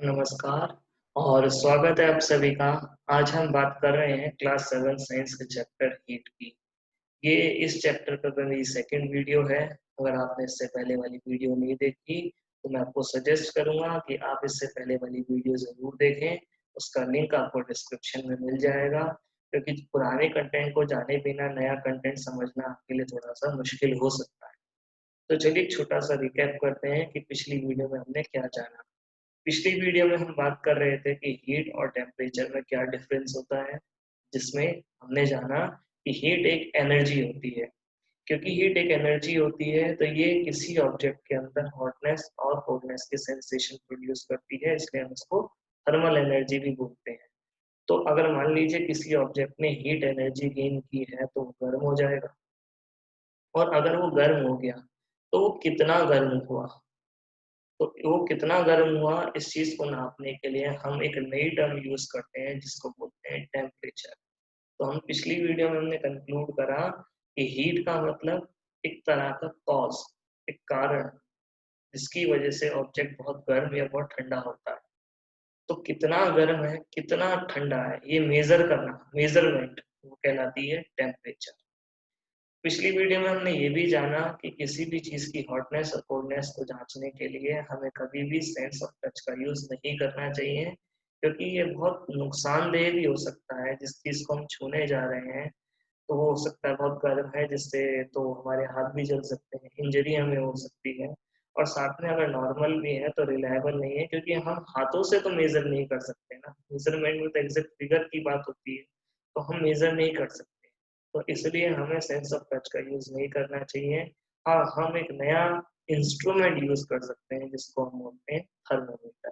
नमस्कार और स्वागत है आप सभी का। आज हम बात कर रहे हैं क्लास 7 साइंस के चैप्टर हीट की। ये इस चैप्टर पर मेरी सेकंड वीडियो है। अगर आपने इससे पहले वाली वीडियो नहीं देखी तो मैं आपको सजेस्ट करूंगा कि आप इससे पहले वाली वीडियो ज़रूर देखें। उसका लिंक आपको डिस्क्रिप्शन में मिल जाएगा, क्योंकि पुराने कंटेंट को जाने बिना नया कंटेंट समझना आपके लिए थोड़ा सा मुश्किल हो सकता है। तो चलिए एक छोटा सा रिकैप करते हैं कि पिछली वीडियो में हमने क्या जाना। पिछली वीडियो में हम बात कर रहे थे कि हीट और टेम्परेचर में क्या डिफरेंस होता है, जिसमें हमने जाना कि हीट एक एनर्जी होती है। क्योंकि हीट एक एनर्जी होती है तो ये किसी ऑब्जेक्ट के अंदर हॉटनेस और कोल्डनेस की सेंसेशन प्रोड्यूस करती है, इसलिए हम इसको थर्मल एनर्जी भी बोलते हैं। तो अगर मान लीजिए किसी ऑब्जेक्ट ने हीट एनर्जी गेन की है तो वो गर्म हो जाएगा, और अगर वो गर्म हो गया तो वो कितना गर्म हुआ, तो वो कितना गर्म हुआ इस चीज को नापने के लिए हम एक नई टर्म यूज करते हैं जिसको बोलते हैं टेम्परेचर। तो हम पिछली वीडियो में हमने कंक्लूड करा कि हीट का मतलब एक तरह का कॉज, एक कारण जिसकी वजह से ऑब्जेक्ट बहुत गर्म या बहुत ठंडा होता है। तो कितना गर्म है कितना ठंडा है ये मेजर करना, मेजरमेंट, वो कहलाती है टेम्परेचर। पिछली वीडियो में हमने ये भी जाना कि किसी भी चीज़ की हॉटनेस और कोल्डनेस को जांचने के लिए हमें कभी भी सेंस ऑफ टच का यूज़ नहीं करना चाहिए, क्योंकि ये बहुत नुकसानदेह भी हो सकता है। जिस चीज़ को हम छूने जा रहे हैं तो वो हो सकता है बहुत गर्म है, जिससे तो हमारे हाथ भी जल सकते हैं, इंजरी हमें हो सकती है। और साथ में अगर नॉर्मल भी है तो रिलायबल नहीं है, क्योंकि हम हाथों से तो मेजर नहीं कर सकते ना। मेजरमेंट में तो एग्जैक्ट फिगर की बात होती है, तो हम मेजर नहीं कर सकते। तो इसलिए हमें सेंस ऑफ टच का यूज नहीं करना चाहिए। हाँ, हम एक नया इंस्ट्रूमेंट यूज कर सकते हैं जिसको हम बोलते हैं थर्मोमीटर।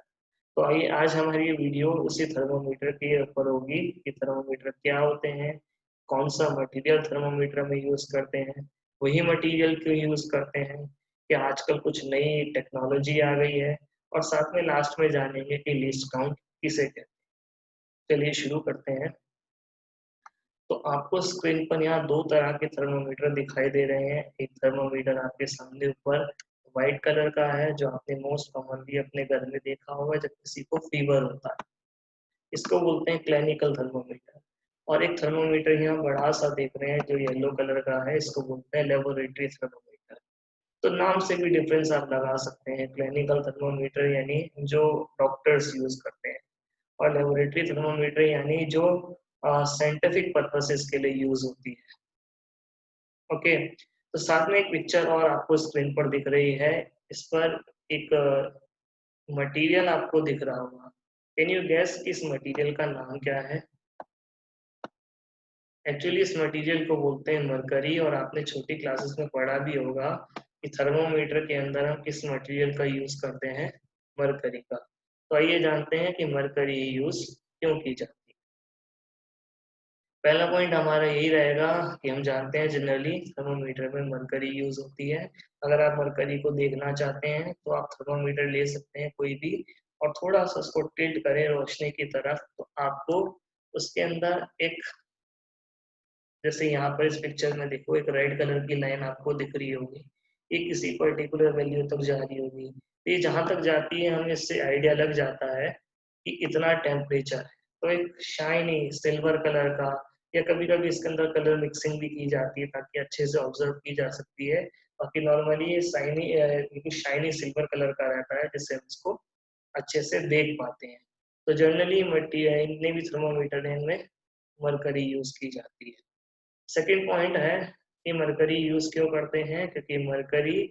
तो आइए आज हमारी ये वीडियो उसी थर्मोमीटर के ऊपर होगी कि थर्मोमीटर क्या होते हैं, कौन सा मटेरियल थर्मोमीटर में यूज करते हैं, वही मटेरियल क्यों यूज करते हैं, कि आजकल कुछ नई टेक्नोलॉजी आ गई है, और साथ में लास्ट में जानेंगे कि लीस्ट काउंट किसे कहते हैं। चलिए शुरू करते हैं। तो आपको स्क्रीन पर यहाँ दो तरह के थर्मोमीटर दिखाई दे रहे हैं। एक थर्मोमीटर आपके सामने ऊपर व्हाइट कलर का है, जो आपने मोस्ट कॉमनली अपने घर में देखा होगा जब किसी को फीवर होता है। इसको बोलते हैं क्लिनिकल थर्मोमीटर। और एक थर्मोमीटर यहाँ बड़ा सा देख रहे हैं जो येलो कलर का है, इसको बोलते हैं लेबोरेटरी थर्मोमीटर। तो नाम से भी डिफरेंस आप लगा सकते हैं। क्लिनिकल थर्मोमीटर यानी जो डॉक्टर्स यूज करते हैं, और लेबोरेटरी थर्मोमीटर यानी जो साइंटिफिक पर्पसेस के लिए यूज होती है। ओके, तो साथ में एक पिक्चर और आपको स्क्रीन पर दिख रही है। इस पर एक मटेरियल आपको दिख रहा होगा। कैन यू गैस इस मटेरियल का नाम क्या है? एक्चुअली इस मटेरियल को बोलते हैं मरकरी, और आपने छोटी क्लासेस में पढ़ा भी होगा कि थर्मोमीटर के अंदर हम किस मटेरियल का यूज करते हैं, मरकरी का। तो आइए जानते हैं कि मरकरी यूज क्यों की जाती है। पहला पॉइंट हमारा यही रहेगा कि हम जानते हैं जनरली थर्मोमीटर में मरकरी यूज होती है। अगर आप मरकरी को देखना चाहते हैं तो आप थर्मोमीटर ले सकते हैं कोई भी, और थोड़ा सा उसको टिल्ट करें रोशनी की तरफ, तो आपको उसके अंदर एक, जैसे यहाँ पर इस पिक्चर में देखो, एक रेड कलर की लाइन आपको दिख रही होगी। ये किसी पर्टिकुलर वैल्यू तक जा रही होगी। तो ये जहां तक जाती है हमें इससे आइडिया लग जाता है कि इतना टेम्परेचर है। तो एक शाइनी सिल्वर कलर का, या कभी कभी इसके अंदर कलर मिक्सिंग भी की जाती है ताकि अच्छे से ऑब्जर्व की जा सकती है। बाकी नॉर्मली ये शाइनी सिल्वर कलर का रहता है, जिससे हम इसको अच्छे से देख पाते हैं। तो जनरली इतने भी थर्मोमीटर है इनमें मरकरी यूज की जाती है। सेकेंड पॉइंट है कि मरकरी यूज क्यों करते हैं, क्योंकि मरकरी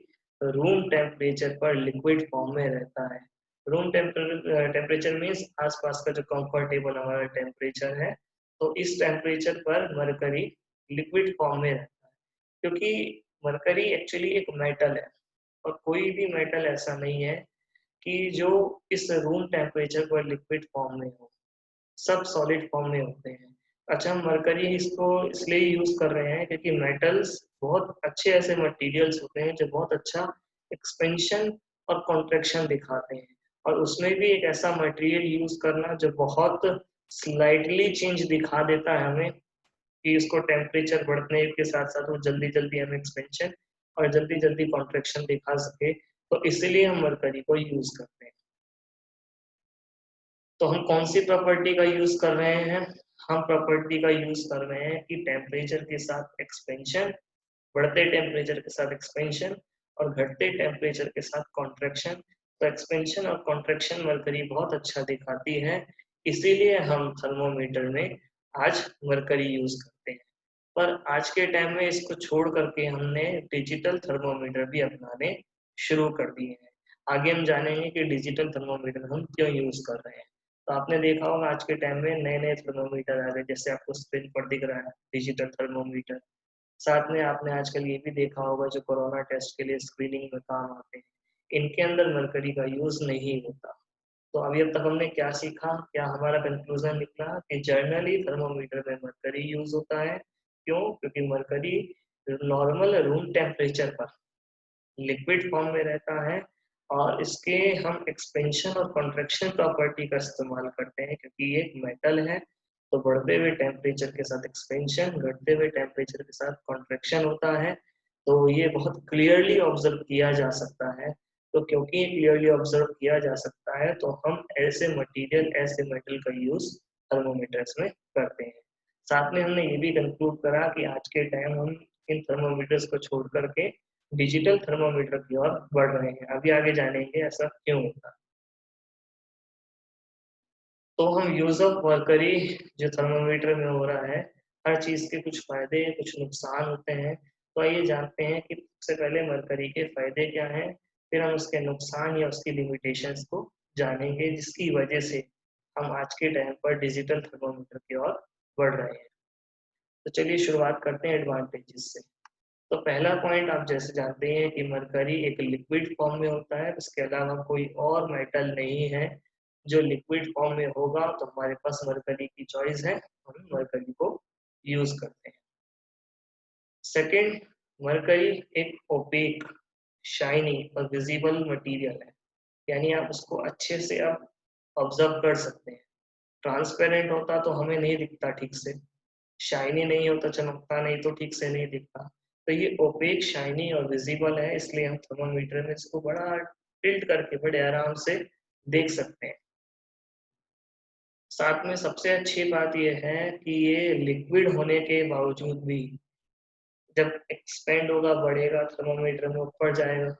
रूम टेम्परेचर पर लिक्विड फॉर्म में रहता है। रूम टेम्परेचर मीन्स आसपास का जो कंफर्टेबल हमारा टेम्परेचर है, तो इस टेम्परेचर पर मरकरी लिक्विड फॉर्म में रहता है। क्योंकि मरकरी एक्चुअली एक मेटल है, और कोई भी मेटल ऐसा नहीं है कि जो इस रूम टेम्परेचर पर लिक्विड फॉर्म में हो। सब सॉलिड फॉर्म में होते हैं। अच्छा, हम मरकरी इसको इसलिए यूज कर रहे हैं क्योंकि मेटल्स बहुत अच्छे ऐसे मटेरियल्स होते हैं जो बहुत अच्छा एक्सपेंशन और कॉन्ट्रैक्शन दिखाते हैं। और उसमें भी एक ऐसा मटेरियल यूज करना जो बहुत स्लाइटली चेंज दिखा देता है हमें, कि उसको टेम्परेचर बढ़ने के साथ साथ वो जल्दी जल्दी हमें एक्सपेंशन और जल्दी जल्दी कॉन्ट्रैक्शन दिखा सके। तो इसीलिए हम मरकरी को यूज करते हैं। तो हम कौन सी प्रॉपर्टी का यूज कर रहे हैं? हम प्रॉपर्टी का यूज कर रहे हैं कि टेम्परेचर के साथ एक्सपेंशन, बढ़ते टेम्परेचर के साथ एक्सपेंशन और घटते टेम्परेचर के साथ कॉन्ट्रैक्शन। तो एक्सपेंशन और कॉन्ट्रैक्शन मरकरी बहुत अच्छा दिखाती है, इसीलिए हम थर्मोमीटर में आज मरकरी यूज करते हैं। पर आज के टाइम में इसको छोड़ करके हमने डिजिटल थर्मोमीटर भी अपनाने शुरू कर दिए हैं। आगे हम जानेंगे कि डिजिटल थर्मोमीटर हम क्यों यूज कर रहे हैं। तो आपने देखा होगा आज के टाइम में नए नए थर्मोमीटर आ गए, जैसे आपको स्क्रीन पर दिख रहा है डिजिटल थर्मोमीटर। साथ में आपने आजकल ये भी देखा होगा जो कोरोना टेस्ट के लिए स्क्रीनिंग में काम आते हैं, इनके अंदर मरकरी का यूज नहीं होता। तो अभी अब तक हमने क्या सीखा, क्या हमारा कंक्लूजन निकला कि जर्नली थर्मोमीटर में मरकरी यूज होता है। क्यों? क्योंकि मरकरी नॉर्मल रूम टेम्परेचर पर लिक्विड फॉर्म में रहता है और इसके हम एक्सपेंशन और कॉन्ट्रैक्शन प्रॉपर्टी का इस्तेमाल करते हैं, क्योंकि ये एक मेटल है। तो बढ़ते हुए टेम्परेचर के साथ एक्सपेंशन, घटते हुए टेम्परेचर के साथ कॉन्ट्रैक्शन होता है। तो ये बहुत क्लियरली ऑब्जर्व किया जा सकता है। तो क्योंकि ये क्लियरली ऑब्जर्व किया जा सकता है तो हम ऐसे मटेरियल, ऐसे मेटल का यूज थर्मोमीटर्स में करते हैं। साथ में हमने ये भी कंक्लूड करा कि आज के टाइम हम इन थर्मोमीटर्स को छोड़ करके डिजिटल थर्मोमीटर की ओर बढ़ रहे हैं। अभी आगे जानेंगे ऐसा क्यों होता। तो हम यूज ऑफ मरकरी जो थर्मोमीटर में हो रहा है, हर चीज के कुछ फायदे कुछ नुकसान होते हैं। तो आइए जानते हैं कि सबसे पहले मरकरी के फायदे क्या हैं, फिर हम उसके नुकसान या उसकी लिमिटेशंस को जानेंगे, जिसकी वजह से हम आज के टाइम पर डिजिटल थर्मोमीटर की ओर बढ़ रहे हैं। तो चलिए शुरुआत करते हैं एडवांटेजेस से। तो पहला पॉइंट आप जैसे जानते हैं कि मरकरी एक लिक्विड फॉर्म में होता है, इसके अलावा कोई और मेटल नहीं है जो लिक्विड फॉर्म में होगा। तो हमारे पास मरकरी की चॉइस है, हम मरकरी को यूज करते हैं। सेकंड, मरकरी एक ओपेक, शाइनी और विजिबल मटेरियल है, यानी आप उसको अच्छे से आप ऑब्जर्व कर सकते हैं। ट्रांसपेरेंट होता तो हमें नहीं दिखता ठीक से, शाइनी नहीं होता, चमकता नहीं तो ठीक से नहीं दिखता। तो ये ओपेक, शाइनी और विजिबल है, इसलिए हम थर्मोमीटर में इसको बड़ा टिल्ट करके बड़े आराम से देख सकते हैं। साथ में सबसे अच्छी बात यह है कि ये लिक्विड होने के बावजूद भी जब एक्सपेंड होगा, बढ़ेगा, थर्मोमीटर में ऊपर जाएगा,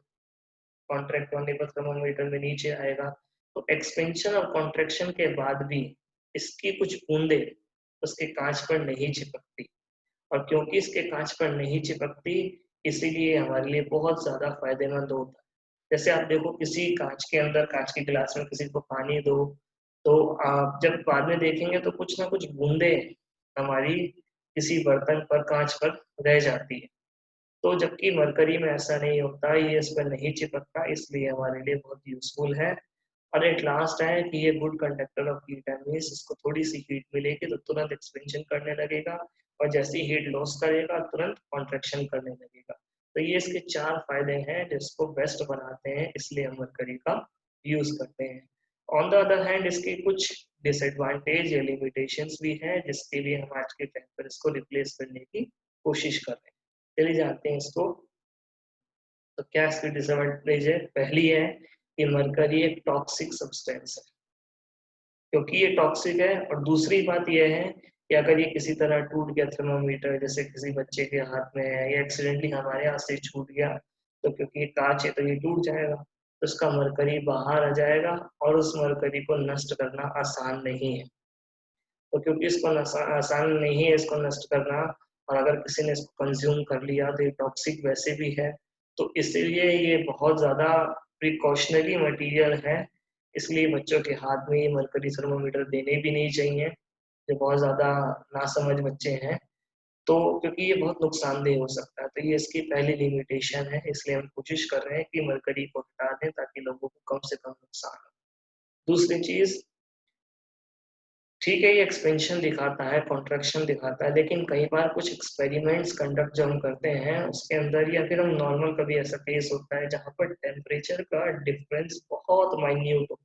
कॉन्ट्रैक्ट होने पर थर्मोमीटर में नीचे आएगा। तो एक्सपेंशन और कॉन्ट्रैक्शन के बाद भी इसकी कुछ बूंदे उसके कांच पर नहीं चिपकती, और क्योंकि इसके कांच पर नहीं चिपकती, इसीलिए हमारे लिए बहुत ज्यादा फायदेमंद होता है। जैसे आप देखो, किसी कांच के अंदर, कांच के गिलास में किसी को पानी दो, तो आप जब बाद में देखेंगे तो कुछ ना कुछ बूंदे हमारी किसी बर्तन पर, कांच पर रह जाती है। तो जबकि मरकरी में ऐसा नहीं होता, ये इस पर नहीं चिपकता, इसलिए हमारे लिए बहुत यूजफुल है। और एट लास्ट है कि ये गुड कंडक्टर ऑफ हीट है, मीन्स इसको थोड़ी सी हीट मिलेगी तो तुरंत एक्सपेंशन करने लगेगा, और जैसे ही हीट लॉस करेगा तुरंत कॉन्ट्रैक्शन करने लगेगा। तो ये इसके चार फायदे हैं जिसको बेस्ट बनाते हैं, इसलिए हम मरकरी का यूज करते हैं। ऑन द अदर हैंड इसके कुछ डिसएडवांटेज या लिमिटेशंस भी हैं, जिसके लिए हम आज के टाइम पर इसको रिप्लेस करने की कोशिश कर रहे हैं। चलिए जानते हैं इसको। तो क्या इसकी डिसएडवांटेज है? पहली है कि मरकरी एक टॉक्सिक सब्सटेंस है, क्योंकि ये टॉक्सिक है। और दूसरी बात यह है कि अगर ये किसी तरह टूट गया थर्मोमीटर, जैसे किसी बच्चे के हाथ में है या एक्सीडेंटली हमारे हाथ से छूट गया, तो क्योंकि ये कांच है तो ये टूट जाएगा, तो उसका मरकरी बाहर आ जाएगा और उस मरकरी को नष्ट करना आसान नहीं है। तो क्योंकि इसको आसान नहीं है इसको नष्ट करना, और अगर किसी ने इसको कंज्यूम कर लिया तो ये टॉक्सिक वैसे भी है, तो इसलिए ये बहुत ज़्यादा प्रिकॉशनरी मटेरियल है। इसलिए बच्चों के हाथ में ये मरकरी थर्मोमीटर देने भी नहीं चाहिए, जो बहुत ज़्यादा नासमझ बच्चे हैं। तो क्योंकि ये बहुत नुकसानदेह हो सकता है, तो ये इसकी पहली लिमिटेशन है। इसलिए हम कोशिश कर रहे हैं कि मरकरी को हटा दें ताकि लोगों को कम से कम नुकसान हो। दूसरी चीज़, ठीक है ये एक्सपेंशन दिखाता है, कॉन्ट्रैक्शन दिखाता है, लेकिन कई बार कुछ एक्सपेरिमेंट्स कंडक्ट जो हम करते हैं उसके अंदर, या फिर हम नॉर्मल कभी ऐसा केस होता है जहाँ पर टेम्परेचर का डिफरेंस बहुत माइन्यूट हो,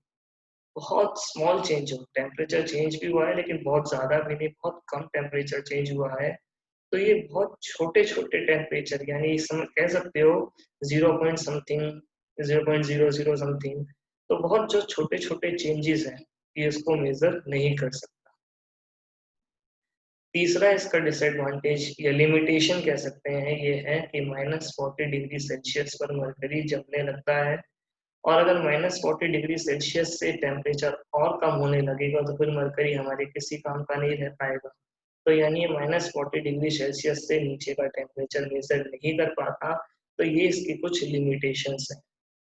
बहुत स्मॉल चेंज हो, टेम्परेचर चेंज भी हुआ है लेकिन बहुत ज़्यादा भी नहीं, बहुत कम टेम्परेचर चेंज हुआ है। तो ये बहुत छोटे छोटे टेम्परेचर, यानी समझ कह सकते हो 0 पॉइंट समथिंग, 0.00 समथिंग, तो बहुत जो छोटे छोटे चेंजेस हैं ये उसको मेजर नहीं कर सकता। तीसरा इसका डिसएडवांटेज या लिमिटेशन कह सकते हैं ये है कि -40 डिग्री सेल्सियस पर मरकरी जमने लगता है, और अगर -40 डिग्री सेल्सियस से टेम्परेचर और कम होने लगेगा तो फिर मरकरी हमारे किसी काम का नहीं रह पाएगा। तो यानी -40 डिग्री सेल्सियस से नीचे का टेम्परेचर मेजर नहीं कर पाता। तो ये इसकी कुछ लिमिटेशंस हैं।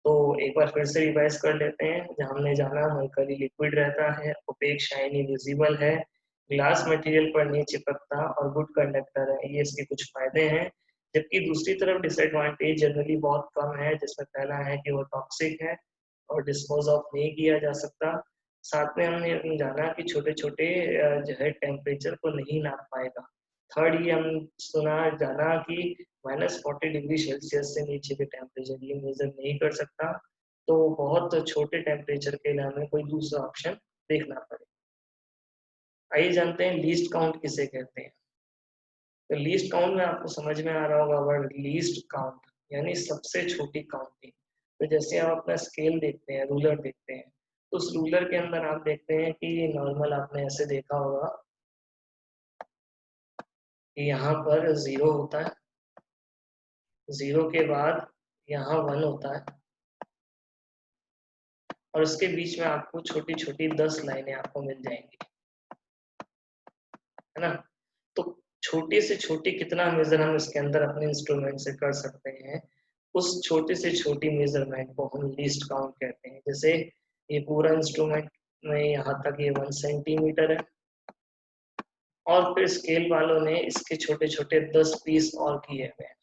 तो एक बार फिर से रिवाइज कर लेते हैं। जहाँ हमने जाना, मरकरी लिक्विड रहता है, ओपेक, शाइनी, विजिबल है, ग्लास मटेरियल पर नहीं चिपकता और गुड कंडक्टर है। ये इसके कुछ फायदे हैं। जबकि दूसरी तरफ डिसएडवांटेज जनरली बहुत कम है, जिसमें पहला है कि वो टॉक्सिक है और डिस्पोज ऑफ नहीं किया जा सकता। साथ में हमने जाना कि छोटे छोटे जो है टेम्परेचर को नहीं नाप पाएगा। थर्ड ये हम सुना जाना कि -40 डिग्री सेल्सियस से नीचे के टेम्परेचर ये मेजर नहीं कर सकता। तो बहुत छोटे टेम्परेचर के लिए हमें कोई दूसरा ऑप्शन देखना पड़ेगा। आइए जानते हैं लीस्ट काउंट किसे कहते हैं। तो लीस्ट काउंट में आपको समझ में आ रहा होगा वर्ड लीस्ट काउंट, यानी सबसे छोटी काउंटिंग। तो जैसे आप अपना स्केल देखते हैं, रूलर देखते हैं, तो उस रूलर के अंदर आप देखते हैं कि नॉर्मल आपने ऐसे देखा होगा कि यहाँ पर 0 होता है, 0 के बाद यहाँ 1 होता है, और उसके बीच में आपको छोटी छोटी 10 लाइनें आपको मिल जाएंगी, है ना। तो छोटी से छोटी कितना मेजर हम इसके अंदर अपने इंस्ट्रूमेंट से कर सकते हैं, उस छोटी से छोटी मेजरमेंट को हम लीस्ट काउंट कहते हैं। जैसे ये पूरा इंस्ट्रूमेंट में यहाँ तक ये 1 सेंटीमीटर है, और फिर स्केल वालों ने इसके छोटे छोटे 10 पीस और किए हुए हैं,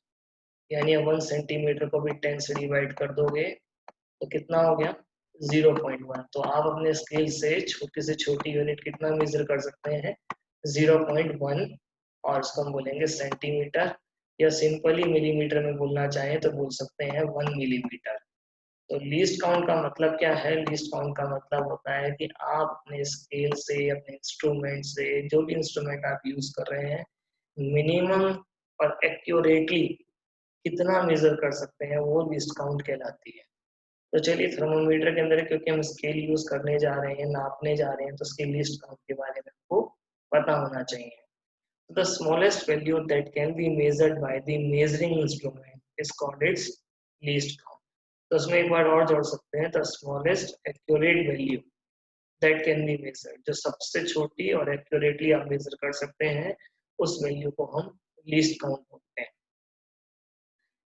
यानी 1 सेंटीमीटर को भी 10 से डिवाइड कर दोगे तो कितना हो गया 0.1। तो आप अपने स्केल से छोटी यूनिट कितना मेजर कर सकते हैं 0.1, और इसको हम बोलेंगे सेंटीमीटर, या सिंपली मिलीमीटर में बोलना चाहें तो बोल सकते हैं 1 मिलीमीटर। तो लीस्ट काउंट का मतलब क्या है? लीस्ट काउंट का मतलब होता है कि आप अपने स्केल से, अपने इंस्ट्रूमेंट से, जो भी इंस्ट्रूमेंट आप यूज कर रहे हैं, मिनिमम और एक्यूरेटली कितना मेजर कर सकते हैं, वो लीस्ट काउंट कहलाती है। तो चलिए थर्मोमीटर के अंदर, क्योंकि हम स्केल यूज करने जा रहे हैं, नापने जा रहे हैं, तो उसकी लीस्ट काउंट के बारे में आपको पता होना चाहिए। The smallest value that can be measured by the measuring instrument is called its least count. तो उसमें एक बार और जोड़ सकते हैं, the smallest accurate value that can be measured, जो सबसे छोटी और एक्यूरेटली आप मेजर कर सकते हैं, उस वैल्यू को हम लीस्ट काउंट बोलते हैं।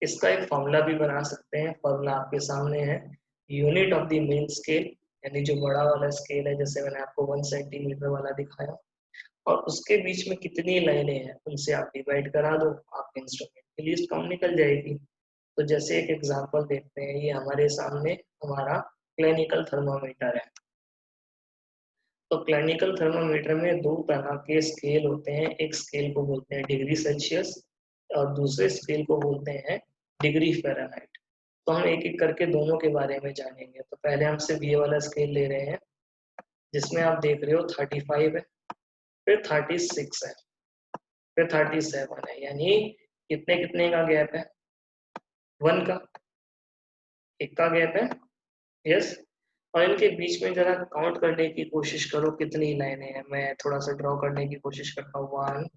इसका एक फॉर्मूला भी बना सकते हैं। फॉर्मूला आपके सामने है। Unit of the main scale, यानी जो बड़ा वाला स्केल है, जैसे मैंने आपको 1 सेंटीमीटर वाला दिखाया, और उसके बीच में कितनी लाइनें हैं उनसे आप डिवाइड करा दो, आपके इंस्ट्रूमेंट की लिस्ट काउंट निकल जाएगी। तो जैसे एक एग्जांपल देखते हैं, ये हमारे सामने हमारा क्लिनिकल थर्मामीटर है। तो क्लिनिकल थर्मामीटर में दो तरह के स्केल होते हैं। एक स्केल को बोलते हैं डिग्री सेल्सियस, और दूसरे स्केल को बोलते हैं डिग्री फ़ारेनहाइट। तो हम एक एक करके दोनों के बारे में जानेंगे। तो पहले हम सिर्फ ये वाला स्केल ले रहे हैं, जिसमें आप देख रहे हो 35 है, फिर 36 है, फिर 37 है, यानी कितने कितने का गैप है, 1 का, 1 का गैप है। यस। और इनके बीच में जरा काउंट करने की कोशिश करो कितनी लाइनें हैं। मैं थोड़ा सा ड्रॉ करने की कोशिश करता हूँ। 1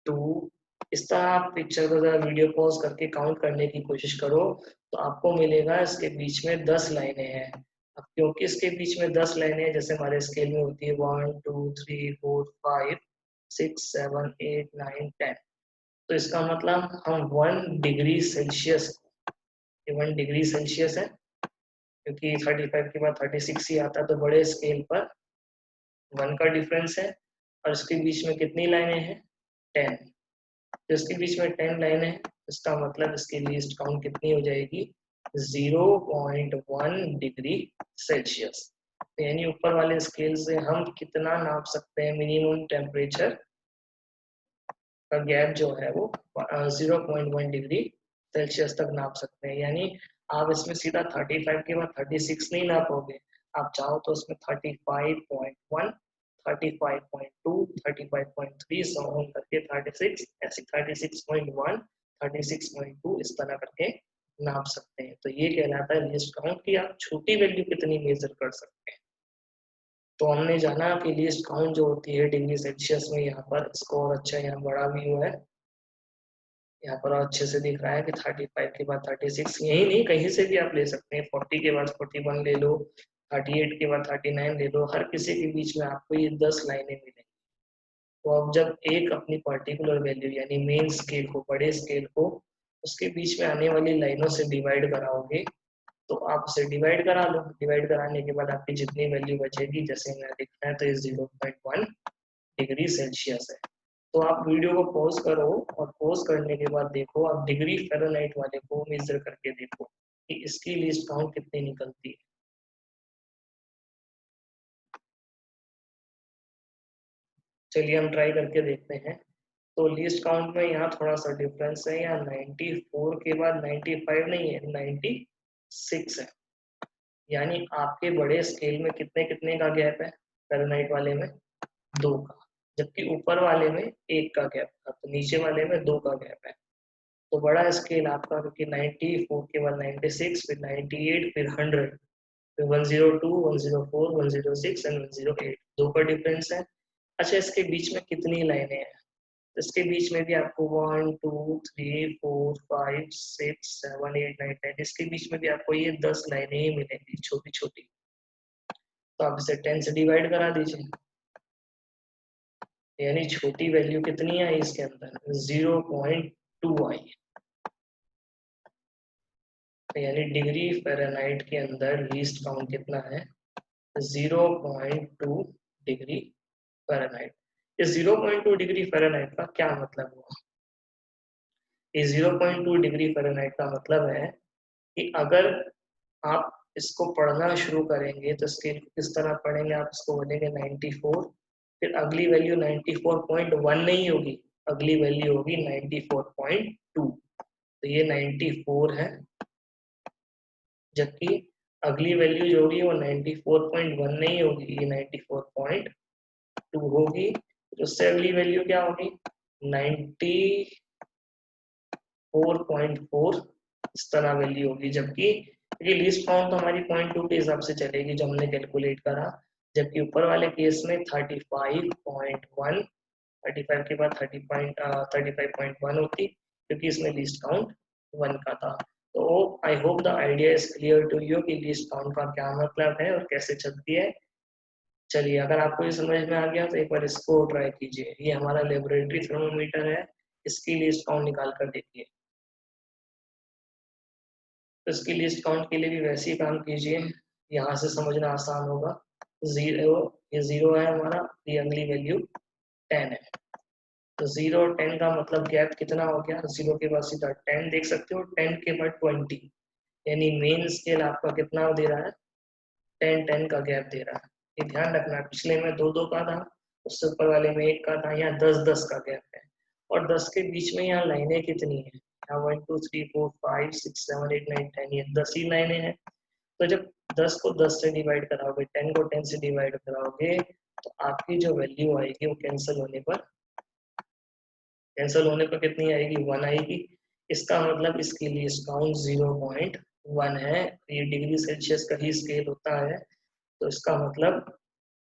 2, इस तरह आप पिक्चर को जरा वीडियो पॉज करके काउंट करने की कोशिश करो, तो आपको मिलेगा इसके बीच में 10 लाइनें हैं। अब क्योंकि इसके बीच में 10 लाइनें हैं, जैसे हमारे स्केल में होती है 1 2 3 4 5 6 7 8 9 10, तो इसका मतलब हम 1 डिग्री सेल्सियस, ये 1 डिग्री सेल्सियस है, क्योंकि 35 के बाद 36 ही आता है, तो बड़े स्केल पर 1 का डिफरेंस है। और इसके बीच में कितनी लाइनें हैं 10, तो इसके बीच में 10 लाइनें हैं, इसका मतलब इसकी लीस्ट काउंट कितनी हो जाएगी 0.1 डिग्री सेल्सियस। यानी ऊपर वाले स्केल से हम कितना नाप सकते हैं, मिनिमम टेम्परेचर का गैप जो है वो 0.1 डिग्री सेल्सियस तक नाप सकते हैं। यानी आप इसमें सीधा 35 के बाद 36 नहीं नापोगे, आप चाहो तो उसमें 35.1, 35.2, 35.3 सो ऑन करके 36, ऐसे 36.1, 36.2 इस तरह करके नाप सकते हैं। तो ये कहलाता है लीस्ट काउंट, कि आप छोटी वैल्यू कितनी मेजर कर सकते हैं। तो हमने जाना कि लीस्ट काउंट जो होती है डिग्री सेल्सियस में, यहाँ पर इसको और अच्छा यहाँ बड़ा व्यू है, यहाँ पर अच्छे से दिख रहा है कि 35 के बाद 36, यही नहीं कहीं से भी आप ले सकते हैं, 40 के बाद 41 ले लो, 38 के बाद 39 ले लो, हर किसी के बीच में आपको ये 10 लाइनें मिलेंगी। तो अब जब एक अपनी पर्टिकुलर वैल्यू यानी मेन स्केल को, बड़े स्केल को उसके बीच में आने वाली लाइनों से डिवाइड कराओगे, तो आप उसे डिवाइड करा लो। डिवाइड कराने के बाद आपकी जितनी वैल्यू बचेगी, जैसे मैं लिखना है तो ये 0.1 डिग्री सेल्सियस है। तो आप वीडियो को पॉज करो और पॉज करने के बाद देखो, आप डिग्री फ़ारेनहाइट वाले को मेजर करके देखो कि इसकी लीस्ट काउंट कितनी निकलती है। चलिए हम ट्राई करके देखते हैं। तो लीस्ट काउंट में यहाँ थोड़ा सा डिफरेंस है, यहाँ 94 के बाद 95 नहीं है, 96 है। यानी आपके बड़े स्केल में कितने कितने का गैप है फ़ारेनहाइट वाले में? 2 का, जबकि ऊपर वाले में 1 का गैप था, तो नीचे वाले में 2 का गैप है। तो बड़ा स्केल आपका क्योंकि 94 के बाद 96, फिर 98, फिर 100, फिर 102, 104, 106 एंड 108, 2 का डिफरेंस है। अच्छा, इसके बीच में कितनी लाइनें हैं? इसके बीच में भी आपको 1 2 3 4 5 6 7 8 9 10, इसके बीच में भी आपको ये 10 लाइनें ही मिलेंगी छोटी छोटी। तो आप इसे 10 से डिवाइड करा दीजिए, यानी छोटी वैल्यू कितनी आई इसके अंदर? 0.2 आई। यानी डिग्री फ़ारेनहाइट के अंदर लीस्ट काउंट कितना है? 0.2 डिग्री फ़ारेनहाइट। इस 0.2 डिग्री फ़ारेनहाइट का क्या मतलब हुआ? इस 0.2 डिग्री फ़ारेनहाइट का मतलब है कि अगर आप इसको पढ़ना शुरू करेंगे तो स्केल को किस तरह पढ़ेंगे? आप इसको बोलेंगे 94, फिर अगली वैल्यू 94.1 नहीं होगी, अगली वैल्यू होगी 94.2। तो ये 94 है, जबकि अगली वैल्यू जो होगी वो 94.1 नहीं होगी, ये 94.2 होगी। तो उससे अगली वैल्यू क्या होगी? 94.4, इस तरह वैल्यू होगी। जबकि ये लीस्ट काउंट तो हमारी 0.2 के हिसाब से चलेगी जो हमने कैलकुलेट करा, जबकि ऊपर वाले केस में 35.1, 35 के बाद 35.1 होती, क्योंकि इसमें लीस्ट काउंट 1 का था। तो I hope the idea is clear to you कि लीस्ट काउंट का क्या मतलब है और कैसे चलती है। चलिए, अगर आपको ये समझ में आ गया तो एक बार इसको ट्राई कीजिए। ये हमारा लेबोरेटरी थर्मोमीटर है, इसकी लीस्ट काउंट निकाल कर देखिए। तो इसकी लीस्ट काउंट के लिए भी वैसे ही काम कीजिए, यहाँ से समझना आसान होगा। 0, ये 0 है हमारा, ये अगली वैल्यू 10 है। तो 0 और 10 का मतलब गैप कितना हो गया? 0 के बाद सीधा 10 देख सकते हो, 10 के बाद 20, यानी मेन स्केल आपका कितना दे रहा है? 10-10 का गैप दे रहा है। ये ध्यान रखना, पिछले में 2-2 का था, उससे ऊपर वाले में 1 का था, यहाँ 10-10 का गैप है। और 10 के बीच में यहाँ लाइनें कितनी है? यहाँ 1 2 3 4 5 6 7 8 9 10, ये 10 ही लाइनें हैं। तो जब 10 को 10 से डिवाइड कराओगे, 10 को 10 से डिवाइड कराओगे, तो आपकी जो वैल्यू आएगी वो कैंसिल होने पर कितनी आएगी? 1 आएगी। इसका मतलब इसके लिए काउंट 0.1 है। ये डिग्री सेल्सियस का ही स्केल होता है, तो इसका मतलब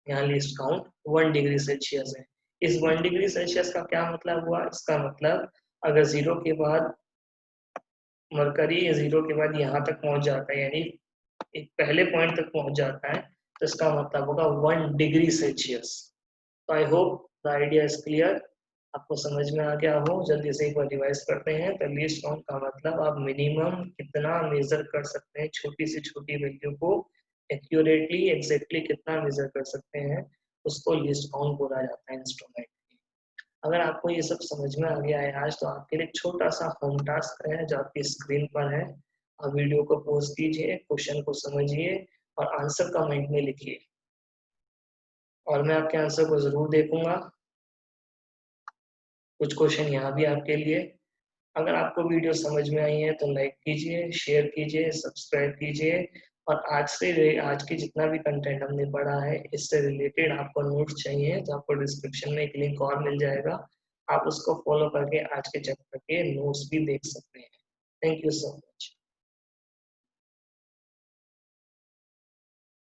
यहाँ लीस्ट काउंट 1 डिग्री सेल्सियस है। इस 1 डिग्री सेल्सियस का क्या मतलब हुआ? इसका मतलब अगर 0 के बाद मरकरी 0 के बाद यहाँ तक पहुंच जाता है, यानी एक पहले पॉइंट तक पहुंच जाता है, तो इसका मतलब होगा 1 डिग्री सेल्सियस। तो I hope the idea is clear, आपको समझ में आ गया हो। जल्दी से एक बार रिवाइज करते हैं। तो लीस्ट काउंट का मतलब आप मिनिमम कितना मेजर कर सकते हैं, छोटी से छोटी वैल्यू को एक्यूरेटली एग्जैक्टली कितना मेजर कर सकते हैं, उसको लीस्ट काउंट बोला जाता है इंस्ट्रूमेंट। अगर आपको ये सब समझ में आ गया है आज, तो आपके लिए एक छोटा सा होम टास्क है जो आपकी स्क्रीन पर है। आप वीडियो को पॉज कीजिए, क्वेश्चन को समझिए और आंसर कमेंट में लिखिए, और मैं आपके आंसर को जरूर देखूंगा। कुछ क्वेश्चन यहाँ भी आपके लिए। अगर आपको वीडियो समझ में आई है तो लाइक कीजिए, शेयर कीजिए, सब्सक्राइब कीजिए। और आज की जितना भी कंटेंट हमने पढ़ा है, इससे रिलेटेड आपको नोट्स चाहिए तो आपको डिस्क्रिप्शन में एक लिंक और मिल जाएगा, आप उसको फॉलो करके आज के चैप्टर के नोट्स भी देख सकते हैं। Thank you so much.